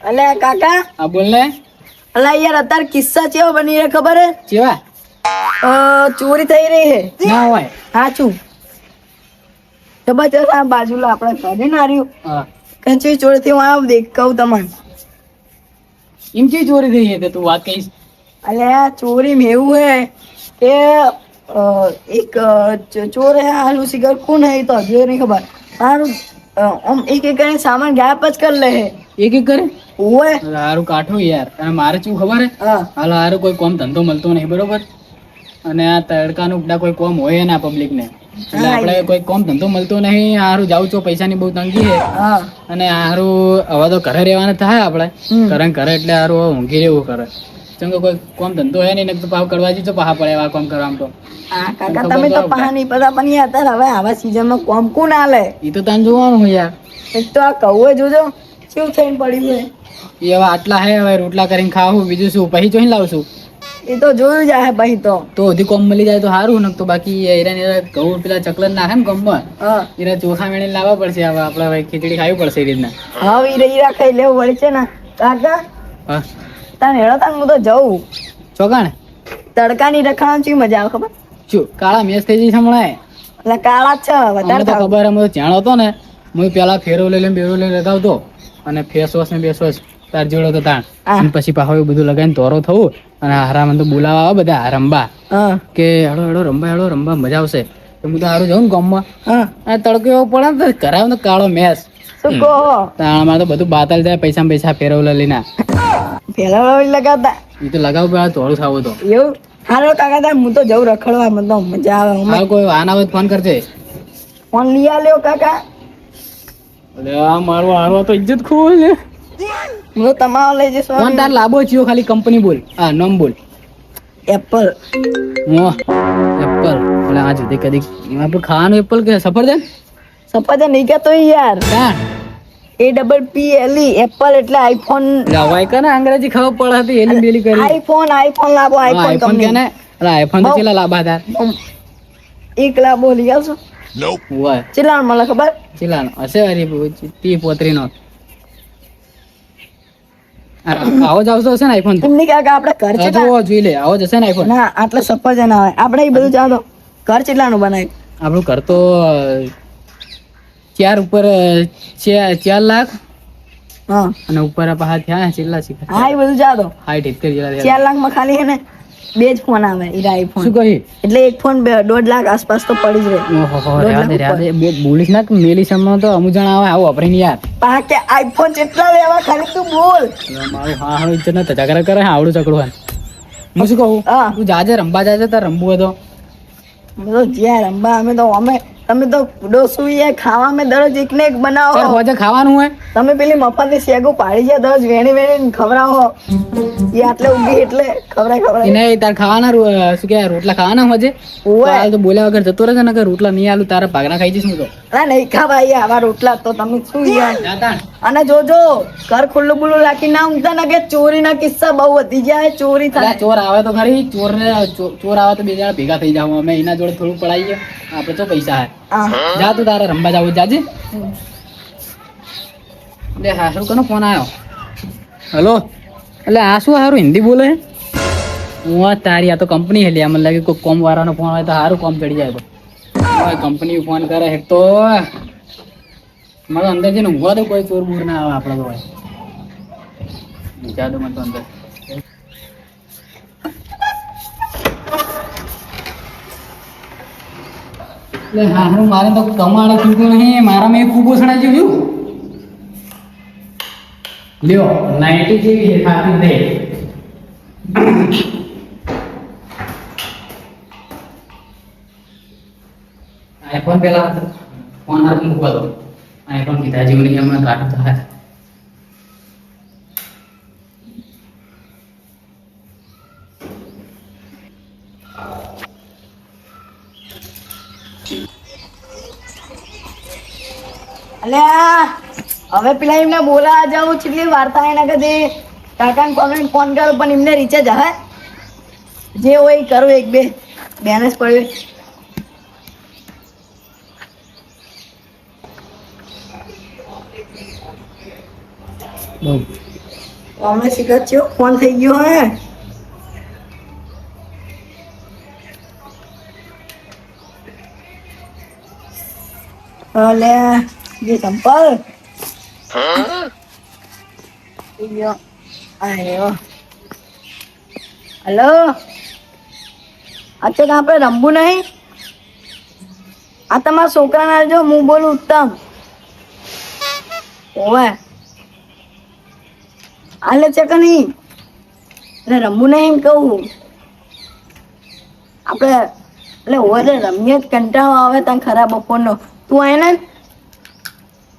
અલે કાકા હા બોલ ને. અલા યાર અત્યારે કિસ્સા ચેવો બની રહ્યા ખબર હે? કેવા? ચોરી થઈ રહી હે. ના હોય. સાચું. જબરજસ્ત આ બાજુલા આપણે ઘરે ના રહ્યું હા. કંચી ચોરી થી હું આવ દેખ કહું તમને. એમ ચી ચોરી થઈ હે તે તું વાત કહીશ. અલે આ ચોરી में એવું હે કે એક ચોર હે આનું શિકાર કોણ હે તો હજુ નહીં ખબર. હારું એક એક કરીને સામાન ગાયબ જ કરી લે હે. એક એક કરે? ઓય હારું કાઠું યાર. અને મારે શું ખબર હે? હા હાલો હારું કોઈ કોમ ધંધો મળતો નહીં બરોબર. અને આ તડકાનું ઉપડા કોઈ કોમ હોય ના પબ્લિક ને એટલે આપણે કોઈ કોમ ધંધો મળતો નહીં. હારું જાઉં છો પૈસાની બહુ તંગી હે. હા અને હારું હવે તો ઘરે રહેવાના થાય આપણે ઘરે ઘરે એટલે હારું ઊંઘી રહેવું કરે. કેમ કે કોઈ કોમ ધંધો હે નહીં તો પાવ કરવા જઈશું પાહા પડે એવા કોમ કરવા તો. હા કાકા તમે તો પહાની પતા પણ યાર અત્યારે હવે આવા સીઝનમાં કોમ કોણ આલે? એ તો તને જોવાનું હોય યાર. એક તો આ કહું જોજો કેવું થઈને પડ્યું હે. એ હવે આટલા હે હવે રોટલા કરીને ખાવું બીજું શું પછી જોઈને લાવશું. એ તો જોયું જાય પછી તો હજી કોમ મળી જાય તો સારું ને તો બાકી હીરા ઘઉં પેલા ચકલન નાખે ને ગમમાં હા હીરા ચોખા મેળીને લાવવા પડશે. હવે આપણે હવે ખીચડી ખાવી પડશે એ રીતના. હવે હીરા ખાઈ લેવું પડે છે ને કાકા. હા તાને હેડો તાન હું તો જઉં. ચોકાણ તડકાની રખાવાનું ચી મજા આવે ખબર? શું કાળા મેસ થઈ જઈ હમણાં એટલે કાળા જ છે વધારે તો ખબર અમે જાણો હતો ને હું પેલા ફેરો લઈ લઈને બેરો લઈને લગાવતો અને ફેસ વોશ ને બેસ વોશ તાર જોડો તો તાણ અને પછી પાછો એ બધું લગાવીને તોરો થવું અને હારામાં તો બોલાવા આવે બધા રંબા હા કે હેડો હેડો રંબા મજા આવશે. તો હું તો સારું જાઉં ને ગામમાં હા અને તડકો એવો પડે ને તો કરાવ ને કાળો મેસ શું કહો? તાણમાં તો બધું બાતલ જાય પૈસા ફેરવલા લઈને પેલા લગાવતા એ તો લગાવ પેલા તોડું થવું તો એવું હારો કાકા તાર હું તો જઉં રખડવા મને તો મજા આવે. હાલ કોઈ આના હોય ફોન કરજે. ફોન લઈ આલ્યો કાકા. અરે આ મારો હારો તો ઇજ્જત ખોલ ને. હું તો તમારો લઈ જઈશ. ફોન તાર લાંબો થયો ખાલી કંપની બોલ. હા નામ બોલ. એપલ. એપલ એટલે આ જુદી કદી આપણે ખાવાનું એપલ કે સફરજન સફરજન નહીં કહેતો યાર. કાં APPLE એપલ એટલે આઈફોન. લવાય કે ને અંગ્રેજી ખબર પડે હતી એલી બેલી કરી. આઈફોન લાવો આઈફોન આઈફોન કે ને અરે આઈફોન તો ચેલા લાભા તાર એક લાવો લઈ આવશો. હોય ચેલા મને ખબર ચેલાનો હશે વારી 30-35 નો. આવો જ આવતો હશે ને આઈફોન તો એમની કાકા આપણે ઘર જો ચેટલા જોઈ લે આવો જ હશે ને આઈફોન. ના આટલે સફરજન આવે આપણે એ બધું ચાલો ઘર ચેટલાનું બનાવ્યું આપણું ઘર તો 4 ઉપર 4 લાખ હા અને ઉપર પાછા થયા ચેટલા શીખા હા એ બધું ચાલો 60-70 જેટલા 4 લાખ માં ખાલી હે ને 2 જ ફોન આવે એ આઈફોન. શું કહી એટલે એક ફોન 1.5 લાખ આસપાસ તો પડી જ રહે. ઓહો બોલીશ ના બોલીશ હમણાં તો અમુક જણા આવે આવો વાપરીને યાર પા કે આઈફોન જેટલા લેવા ખાલી તું બોલ. મારું હા ઇજ્જત ના ઝઘડા કરે આવડું ચકડું. હું શું કહું હા તું જાજે રમવા જાજે તાર રમવું હોય તો. બધો જ્યાં રંબા અમે તમે તો ડોસું ખાવામાં દરરોજ એક ને એક બનાવો. હોજે ખાવાનું હોય તમે પેલી મફતની શેગો પાડી છે દરરોજ વેણી ખવડાવો એ આટલે ઊંઘી એટલે ખવડાય એને તાર ખાવાના શું કે રોટલા ખાવાના હોજે હાલ તો બોલ્યા વગર જતો રહે ને કે રોટલા નહીં આલું તારા ભાગના ખાઈ જઈશ હું તો. અરે નહીં ખાવા આવા રોટલા તો તમે શું યાર. જાતા અને જોજો ઘર ખુલ્લું બુલ્લું રાખી ના ઊંઘતા ને કે ચોરીના કિસ્સા બહુ વધી જાય ચોરી થાય. ચોર આવે તો ખરી ચોર આવે તો બે જણા ભેગા થઈ જાવ અમે એના જોડે થોડું પડાઈએ આપણે તો પૈસા હે. જા તું તારે રમવા જાવ જાજે. લે હારું કનો ફોન આવ્યો. હેલો એટલે આ શું હારું હિન્દી બોલે હું તારી આ તો કંપની હેલી મને લાગે કોઈ કોમ વાળાનો ફોન આવે તો સારું કોમ ચડી જાય. તો કંપની ફોન કરે એક તો મારો અંદર જઈને ઊંઘવા તો કોઈ ચોર બોર ના આવે આપડે તો ભાઈ જા દો મને તો અંદર. એટલે હારું મારે તો કમાડે ચૂક્યું નહીં મારામાં એક કૂબો સડાઈ ગયું. લ્યો 90 જેવી ખાતી દે. આઈફોન પેલા ફોન હાથ મૂકવા દો. આઈફોન કીધા જેવું નહીં હમણાં કાઢું થાય. અલ્યા હવે પેલા એમને બોલા જાઉં કેટલી વાર્તા એના કદી કાકાને કોમેન્ટ ફોન કરો પણ એમને રિચાર્જ હે જે હોય એ કરો એક બે બેલેન્સ પડ્યું. બહુ અમે શીખર છે ફોન થઈ ગયો હે અલે જે સંપલ યો આયો હેલો અચ્છા તો આપણે રમવું નહીં આ તમારા છોકરાના જો હું બોલું ઉત્તમ ઓવે આલે છે કે નહીં એટલે રમવું નહીં એમ કહું આપણે એટલે ઓવે રમીએ જ કંટાળો આવે તને ખરાબ બપોરનો તું આય ને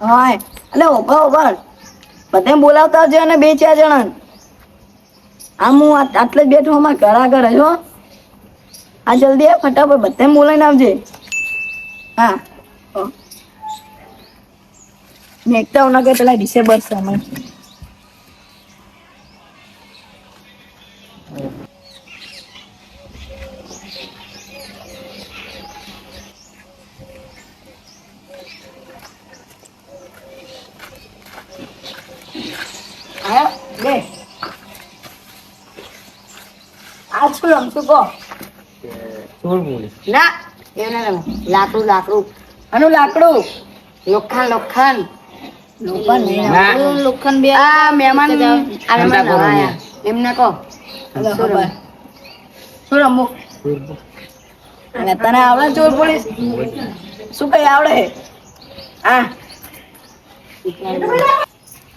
હા એટલે ઉભા બધા બોલાવતા છે અને 2-4 જણા આમ હું આટલે જ બેઠો અમારા ઘર આગળ છો આ જલ્દી આ ફટાફટ બધા બોલાવીને આવજે હા મેકતા ના કે પેલા ડિસેમ્બર છે અમે બે આ શું રમશું કહો ના એને લાકડું આનું લાકડું લોખંડ બે આ મહેમાન આયા એમને કહો શું રમવું અને તને આવડે ચોર પોલીસ શું કઈ આવડે હા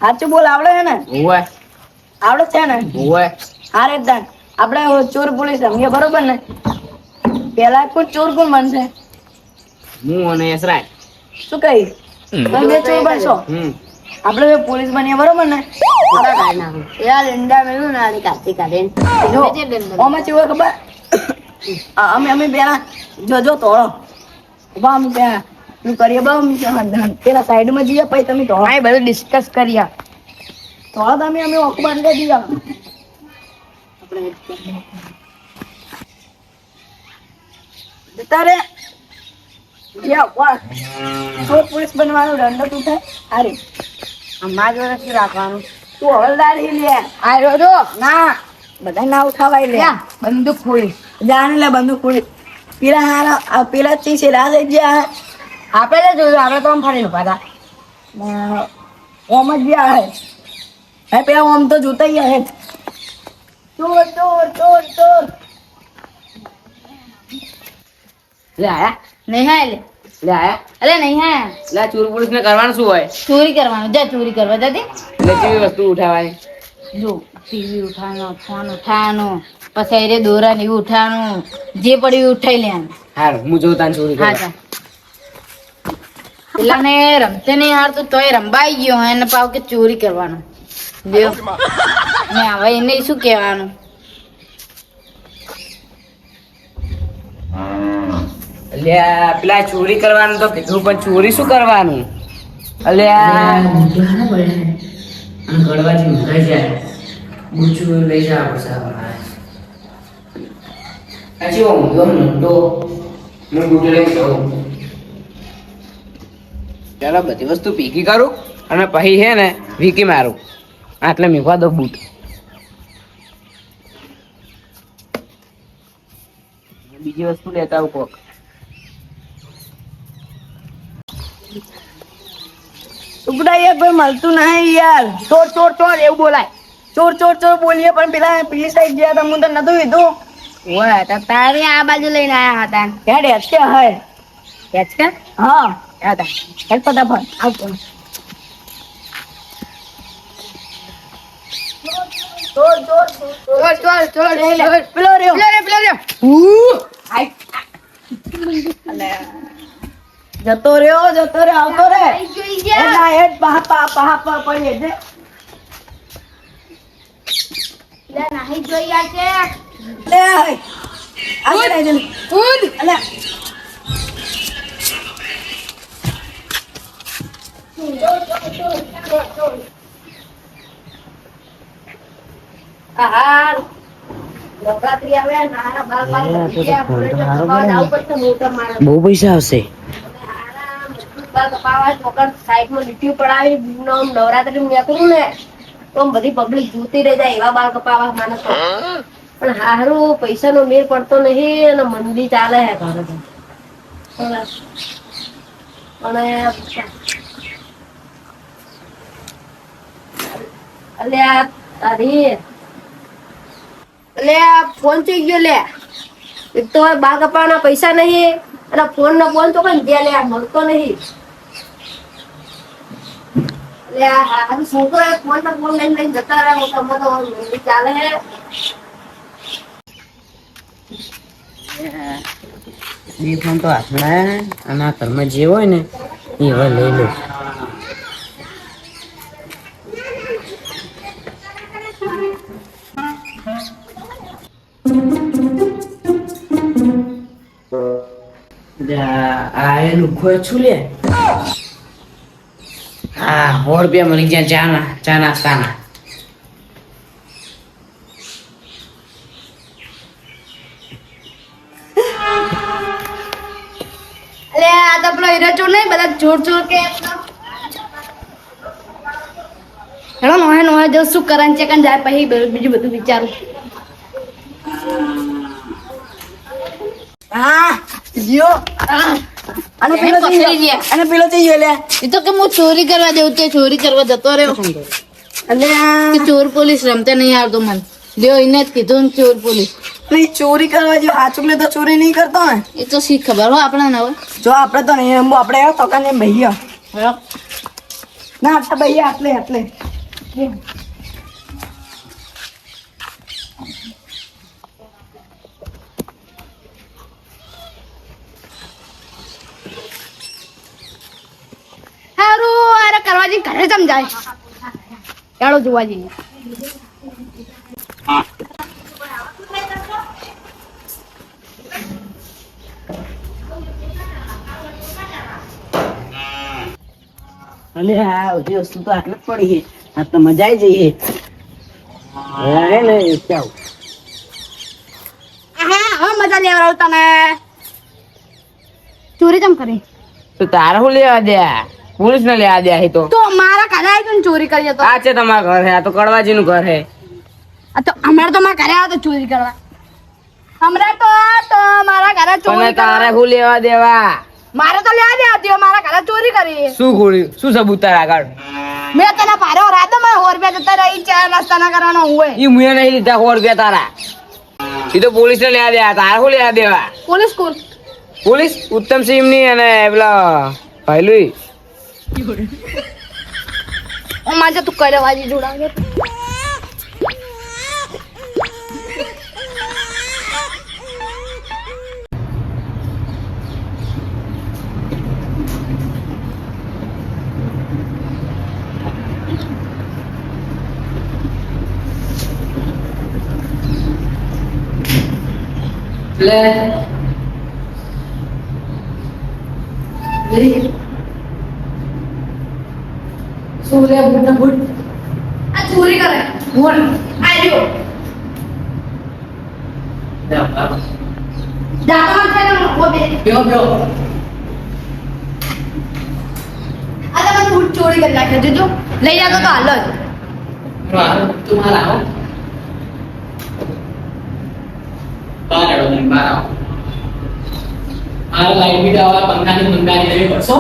સાચું બોલ આવડે છે ને આવડે છે ને હારે દાન આપણે ચોર પોલીસ રમીએ બરોબર ને પેલા કોઈ ચોર કોણ બનશે હું અને યશરાજ શું કઈ તમે બે ચોર બનશો આપણે બે પોલીસ બનીએ બરોબર ને યાર ઈંડા મેળવું ને આલી કાઢી કાઢીને અમે ચેવો ખબર અમે પેલા જોજો તોડો ઉભા અમે પેલા તું કરીએ બા પેલા સાઈડમાં જઈએ પછી તમે તોડો હા બધું ડિસ્કસ કરીએ તોડો તમે અમે ઓક બંધ કરી દઈએ તારે ચોર પોલીસ બનવાનું દંડ તું થાય અરે અમાર જોડે શું રાખવાનું તું હવલદાર લે આયો જો ના બધા ના ઉઠાવાય લે બંદૂક ખોલી જાને લે બંદૂક ખોલી પેલા હારા પેલા ચી છે રાજ ગયા આપણે જોયું આપણે તો આમ ફરી ઉભા હતા ઓમ જ ગયા હે પેલા ઓમ તો જોતા ગયા હે ચોર ચોર ચોર ચોર લે આયા નહીં હા લે આયા અરે નહીં હા લે ચોર પોલીસ ને કરવાનું શું હોય ચોરી કરવાનું જા ચોરી કરવા જતી એટલે કેવી વસ્તુ ઉઠાવવાની જો ટીવી ઉઠાવવાનો ફોન ઉઠાવવાનો પછી અરે દોરા ને એવું ઉઠાવવાનું જે પડ્યું એ ઉઠાઈ લેવાનું હારું હું જોઉં તાન ચોરી હા કરવા જા પેલા ને રમતે નહીં હારતું તોય રંબાઈ ગયો એને પાવ કે ચોરી કરવાનું લ્યો ને હવે એને શું કહેવાનું અલ્યા પેલા ચોરી કરવાનું તો કીધું પણ ચોરી શું કરવાનું અલ્યા ગળવાથી ઉઠાઈ જાય બુચું લઈ જા પછી ઊંધો હું બુટ લઈ જાઉં ચાલો બધી વસ્તુ ભેગી કરું અને પછી છે ને વીકી મારું આટલે મેકવા દો બૂટ બીજી વસ્તુ લેતા આવું કોક ટુકડા યાર કોઈ મળતું નહીં યાર ચોર ચોર ચોર એવું બોલાય ચોર ચોર ચોર બોલીએ પણ પેલા પેલી સાઈડ ગયા હતા હું તો નતું કીધું ઓય તો તારે આ બાજુ લઈને આયા હતા હેડ હેચકે હે હેચકે હા હતા હેડ ફટાફટ આવતો ચોર ચોર ચોર ચોર ચોર પેલો રહ્યો પેલો રે જતો રહ્યો આવતો રે એના હેડ પા પડી દે નહીં જોઈ આ છે લે આગળ આવી જલ્દી કૂદ અલે આ નવરાત્રી આવે નાના બાળ બહુ પૈસા આવશે બાલ કપાવા વગર સાઈડમાં લીટીઓ પડાવી નવરાત્રી નીકળું ને તો આમ બધી પબ્લિક જોતી રહી જાય એવા બાલ કપાવા માણસ તો. પણ હારું પૈસાનો મેળ પડતો નહીં અને મંદી ચાલે હે ઘરે તો. અને અલ્યા તારી અલ્યા ફોન થઈ ગયો લે. એક તો બાલ કપાવાના પૈસા નહીં અને ફોન નો ફોન તો કઈ દે લે મળતો નહીં. અલ્યા આ છોકરો ફોન નો ફોન લઈને જતા રહે તમે તો મંદી ચાલે હે. એ ફોન તો હાથમાં અને આ ઘરમાં જે હોય ને એ હવે લઈ લો. આ એ લુખો છું લે. હા 100 રૂપિયા મળી ગયા ચા નાસ્તાના. અલે આ તો પેલો હીરો ચોર નહીં બધા ચોર ચોર કે હેલો નોહે જો શું કરન છે કન જાય પછી બીજું બધું વિચારું. હા જીઓ અને પેલો પકડી ગયા. અને પેલો થઈ ગયો લે. એ તો કે હું ચોરી કરવા દેવું તે ચોરી કરવા જતો રહ્યો. અને કે ચોર પોલીસ રમતે નહીં આવતો મને લ્યો એને જ કીધું ને ચોર પોલીસ. નહીં ચોરી કરવા જો આ ચોકલે તો ચોરી નહીં કરતો ને. એ તો શી ખબર હો આપણે ને હવે. જો આપણે તો નહીં એમ આપણે તોકાને ભૈયા હેલો ના આટલા ભૈયા આટલે હારું અરે કરવા જઈને ઘરે જમ જાય ચાલો જોવા જઈએ. અલે આ બધી વસ્તુ તો આટલે જ પડી છે. આ તો મજા આવી જઈએ. હે ને ચાવ હા હવે મજા લેવા તને ચોરી કેમ કરી તો તારે શું લેવા દે? પોલીસ ને લેવા દે અહીં તો. તો મારા ઘરે આવી તું ચોરી કરી તો આ છે તમારા ઘર હે. આ તો કડવાજી નું ઘર હે. આ તો હમણાં તો મારા ઘરે આવ્યો તો ચોરી કરવા હમણાં તો મારા ઘરે અને ચોરી તારે કરવા શું લેવા દેવા? મારે તો લેવા દે હતી મારા ઘરે ચોરી કરી શું ગોળ્યું? શું સબૂત તારા આગળ? મેં તને પારો રાતો માં 100 રૂપિયા જતા રહી ચા નાસ્તા ના કરવાનો હોય ઈ મુએ નહીં લીધા 100 રૂપિયા તારા. ઈ તો પોલીસ ને લેવા દેવા. તારે શું લેવા દેવા? પોલીસ સ્કૂલ પોલીસ ઉત્તમ સિંહ ની અને પેલા ભાઈલુઈ મારે તું કરે વાજી જોડાવે લે શું લે બુટ આ ચોરી કરે કોણ આજો લ્યો દાંતમાં છે ને ઓબે બ્યો આ તમે બૂટ ચોરી કરી નાખ્યો જોજો લઈ જાતો તો હાલ જ તું મારા આવો બહાર આવો તમે બહાર આવો લાઈટ બીટ આવા પંખાની લેવી પડશો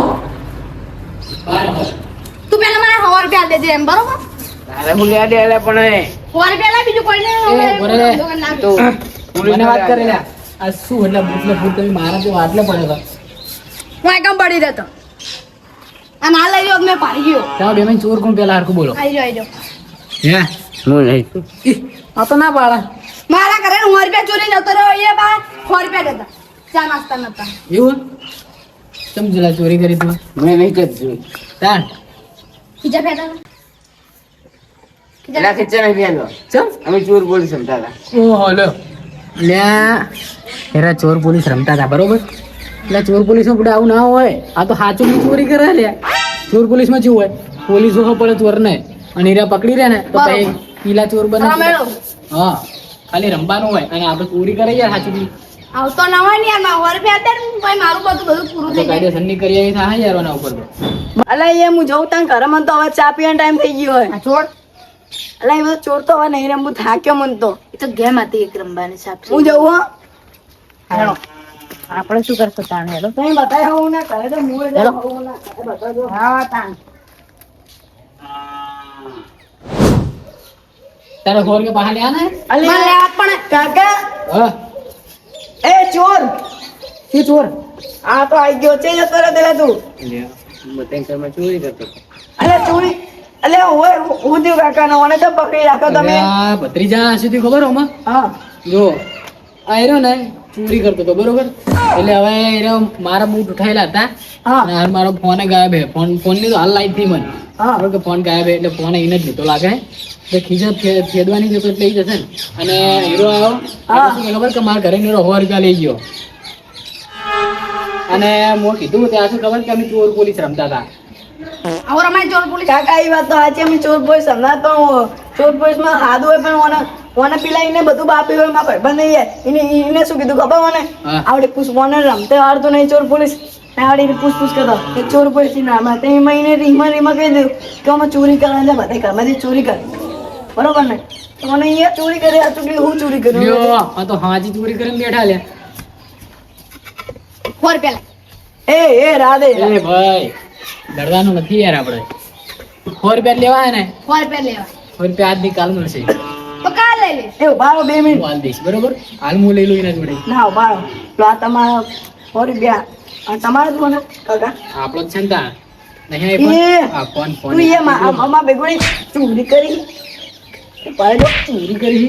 બહાર આવો તું પેલા મને 100 રૂપિયા દેજે એમ બરોબર તારે શું લેવા દે? એટલે પણ 100 રૂપિયા લા બીજું કોઈ નહીં તો મને વાત કરે લે આ શું એટલે ભૂત તમે મારા તો આટલે પડે હું એકમ પડી રહેતો આ ના લઈ લ્યો મેં પાડી ગયો ચાલો બે મેં ચોર કોણ પેલા હરખું બોલો આઈ જાઓ હે હું નહીં. આ તો ના પાડા મારા ઘરે 100 રૂપિયા ચોરી જતો રહ્યો એ બા 100 રૂપિયા દેતા ચા નાસ્તા નતા એવું સમજલા ચોરી કરી તું મેં નહીં કરતું. તાણ ખીજા ફેટા એના ખીચા નહીં પહેલો. ચમ અમે ચોર પોલીસ સમતા હતા. ઓહો લો લ્યા એરા ચોર પોલીસ રમતા હતા બરોબર એટલે ચોર પોલીસ માં પડે આવું ના હોય આ તો સાચું ચોરી કરે લે ચોર પોલીસ માં શું હોય પોલીસ ઓહો પડે ચોર ને અને એરા પકડી રહે ને તો બરોબર. પછી પીલા ચોર બને રમેલો. હા ખાલી રમવાનું હોય અને આપણે ચોરી કરે યાર સાચું આવતો ના હોય ને યાર મારા રૂપિયા અત્યારે ભાઈ મારું બધું પૂરું તો થઈ જાય કાયદેસરની કરી આવી થાય યાર આના ઉપર તો અલા એ હું જઉં તાન ઘરે મને તો હવે ચા પીવાનો ટાઈમ થઈ ગયો હોય આ છોડ અલા એ બધું ચોરતો હવે નહીં રમવું થાક્યો મને તો એ તો ગેમ હતી એક રમવાની સાપ હું જઉં હો હેલો આપણે શું કરશો તાણ હેલો તમે બતાવ્યા હું ના કરે તો હું એટલે હું ના કરે બતાવજો હા તાણ તારે ઘોર કે બહાર લ્યા ને અલે મને આ પણ કાકા હા એ ચોર શું ચોર આ તો આઈ ગયો છે જતો રહે પેલા તું ચોરી કરતો અલે ચોરી અલે ઓય હું થયું કાકા ને ઓને તો પકડી રાખો તમે આ ભત્રીજા સુધી ખબર હોમાં હા જો આ એરો ને ચોરી કરતો હતો બરોબર એટલે હવે એરો મારા બૂટ ઉઠાયેલા હતા હા અને હાલ મારો ફોન ગાયબ હે ફોન ની તો હાલ લાઈટ થઈ મને હા બરોબર કે ફોન ગાયબ હે એટલે ફોન એને જ લીધો લાગે એટલે ખીજત ફેદવાની જતો એટલે ઈ જશે ને અને હીરો આવ્યો હા. એટલે શું ખબર કે મારા ઘરે હીરો 100 રૂપિયા લઈ ગયો અને મેં કીધું ત્યાં શું ખબર કે અમે ચોર પોલીસ રમતા હતા આવો રમાય ચોર પોલીસ કાકા એ વાત તો સાચી અમે ચોર પોલીસ હમણાં તો ચોર પોલીસ માં સાદું હોય પણ ઓને પેલા એને બધું બાપી હોય મારા ભાઈબંધ નહીં યાર એને શું કીધું ખબર મને હા. આવડે પૂછ મને રમતે આવડતું નહીં ચોર પોલીસ આવડી પૂછ કરતો કે ચોર પોલીસ ની નામ તે એમાં એને રીમાં કહી દઉં કે અમે ચોરી કરવા જાય બધા ઘરમાંથી ચોરી કરે બરોબર ને તો મને અહીંયા ચોરી કરી હતું કે હું ચોરી કર્યું લ્યો, આ તો હાજી ચોરી કરીને બેઠા લે ફોર પેલા એ રાધે એ ભાઈ ડરવાનું નથી યાર આપણે 100 રૂપિયા લેવા હે ને ફોર પેલા લેવા 100 રૂપિયા આજ ની કાલ મળશે તો કાલ લઈ લે એ ઉભારો 2 મિનિટ હું હાલ દઈશ બરોબર હાલ હું લઈ લઉં એના જોડે ના ઉભારો તો આ તમારા રૂપિયા આ તમારા જ કોને કાકા આપણો જ છે ને તા નહીં એ, આઈ ફોન ફોન ફોન તું એ અમાર બેગોડી ચોરી કરી પાડો ચોરી કરી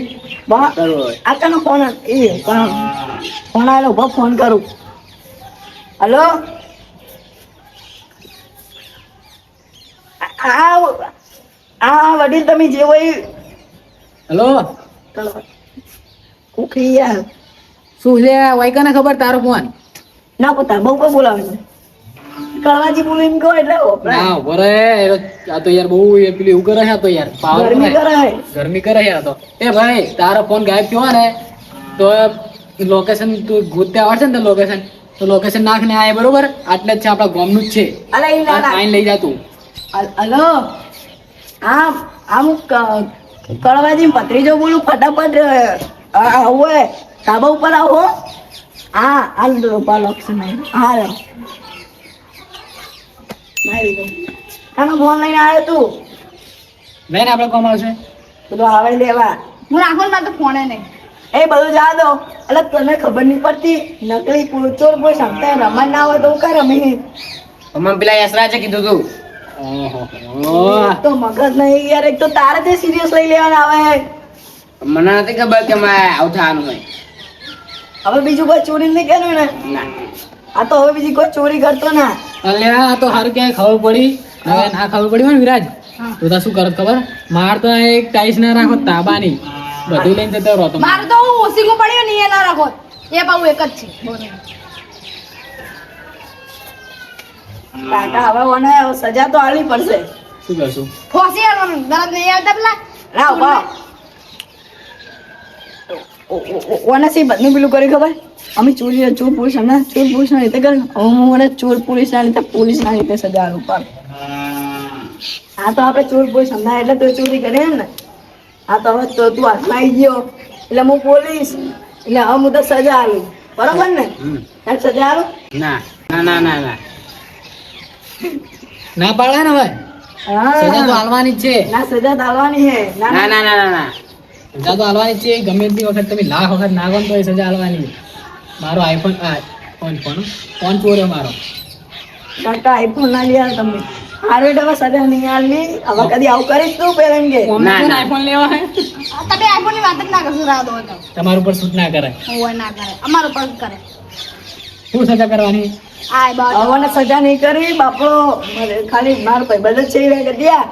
બા બરોબર આકાનો ફોન એ ફોન આવેલો ઉભો ફોન કરું હલો આ વડીલ તમે જે હોય હેલો કુખી યાર શું છે વાયકાને ખબર તારો ફોન ના પોતા બહુ કોઈ બોલાવે છે કળવાજી બોલીને કહો એટલે વપરાય. ના ઉભો રહે આ તો યાર બહુ એ પેલું એવું કરે છે આ તો યાર પાવર ગરમી કરે છે. ગરમી કરે છે આ તો એ ભાઈ તારો ફોન ગાયબ થયો હોય ને તો લોકેશન તું ગોતતે આવડશે ને લોકેશન તો લોકેશન નાખ ને આ બરોબર આટલે જ છે આપણા ગામનું જ છે અલા ઈ ના ના. આઈને લઈ જા તું હલો આમ કળવાજી ભત્રીજો બોલું ફટાફટ હોય ધાબા ઉપર આવો હા હાલ લક્ષણ હા લો મારી દો આનો ફોન લઈને આવ્યો તું બેન આપણે કોમ આવશે બધું આવે લેવા હું રાખો ને મારે તો ફોને નહીં એ બધું જા દો એટલે તને ખબર નહીં પડતી નકલી ચોર કોઈ સમતા રમવા ના હોય તો હું કઈ રમી મને પેલા યસરાજે કીધું તું તો મગજ નહીં યાર એક તો તારે તે સિરિયસ લઈ લેવાના આવે મને નથી ખબર કે મારે આવું થવાનું હોય હવે બીજું કોઈ ચોરી નહીં કર્યું ને ના આ તો હવે બીજી કોઈ ચોરી કરતો ના અલ્યા આ તો હારું ક્યાંય ખબર પડી હવે ના ખબર પડી હોય ને વિરાજ તો તા શું કરત ખબર માર તો આ એક ટાઈસ ના રાખો તાબાની બધું લઈને જતો રહો તમે મારે તો હું ઓસીમાં પડ્યો ને એ ના રાખો એ પાછું એક જ છે બોલો. કાકા હવે મને સજા તો આલવી પડશે શું કરશું ફોસી આલવાનું દરદ નહીં આવતા પેલા ના ઉભા ઓને સી બધું પેલું કરી ખબર અમે ચોર પોલીસ ના રીતે કર્યું હવે હું મને ચોર પોલીસ ના રીતે સજા આલું પાડ હા તો આપણે ચોર પોલીસ સમજાય એટલે તો ચોરી કરીએ ને હા તો હવે તો તું હાથમાં આવી ગયો એટલે હું પોલીસ એટલે હવે હું તો સજા આલું બરોબર ને તારે સજા આલું ના ના ના ના ના ના પાડે ને ભાઈ સજા તો હા હાલવાની જ છે ના સજા તો આલવાની હે ના ના ના ના ના સજા તો હાલવાની જ છે ગમે તે વખત તમે લાખ વખત નાખો ને તો એ સજા હાલવાની છે. મારો આઈફોન ફોન ચોર્યો મારો કાકા આઈફોન ના લ્યા તમે હારું એટલે હવે સજા નહીં આલવી હવે કદી આવું કરીશ તું પેરેન કે ના, ના. આઈફોન લેવા હે તમે આઈફોન ની વાત જ ના કરશો રાહ દો તો તમારા ઉપર શૂટ ના કરે હોય ના કરે અમારો પર કરે શું સજા કરવાની આય બાપ હવે સજા નહીં કરી બાપડો ખાલી મારો ભાઈ બધો છે એ કે દિયા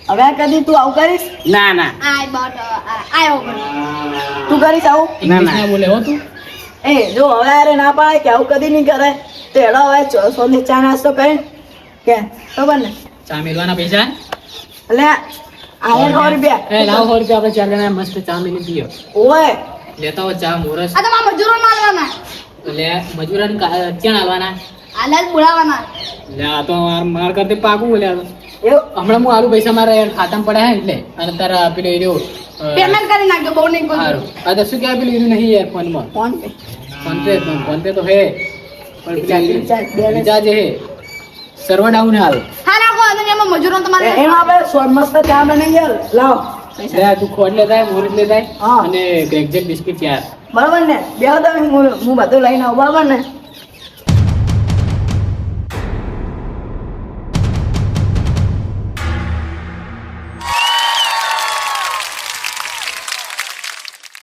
હવે આ કદી તું આવું કરીશ ના ના આય બાપ આયો પર તું કરીશ આવું ઇંગ્લિશ ના બોલે હો તું એ જો હવે અરે ના પાડે કે આવું કદી નહીં કરે તો એડો હવે 100 ની ચા નાસ્તો કરી કે ખબર ને ચા મેલવાના પૈસા એટલે આયા 100 રૂપિયા એ લાવો 100 રૂપિયા આપણે ચાર જણા મસ્ત ચા મેલી પીઓ ઓય લેતા હો ચા મોરસ આ તો મારા મજૂરો મારવાના લે મજૂરાને ક્યાં આલવાના આલા જ બોલાવાના લે આ તો માર કરતે પાકું લે આ તો. એવું હમણાં હું આલુ પૈસા મારા યાર ખાતામાં પડ્યા હે એટલે અને તારા પેલો એ રહ્યો પેમેન્ટ કરી નાખજો બહુ નહીં કોઈ સારું આ તો શું કહેવાય પેલું એનું નહીં યાર ફોનમાં ફોન પે ફોન પે તો હે પણ પેલી રિચાર્જ, balance. રિચાર્જ હે સર્વર ડાઉન હાલ હા રાખો અને એમાં મજૂરો તમારે એમાં આપણે સો મસ્ત ચા બનાવી યાર લાવ લે તું ખોટ લેતા આય, મોરસ લેતા આય હા. અને ગ્રેકજેક બિસ્કિટ ચાર બરાબર ને બે તમે હું બધું લઈને આવું બરાબર ને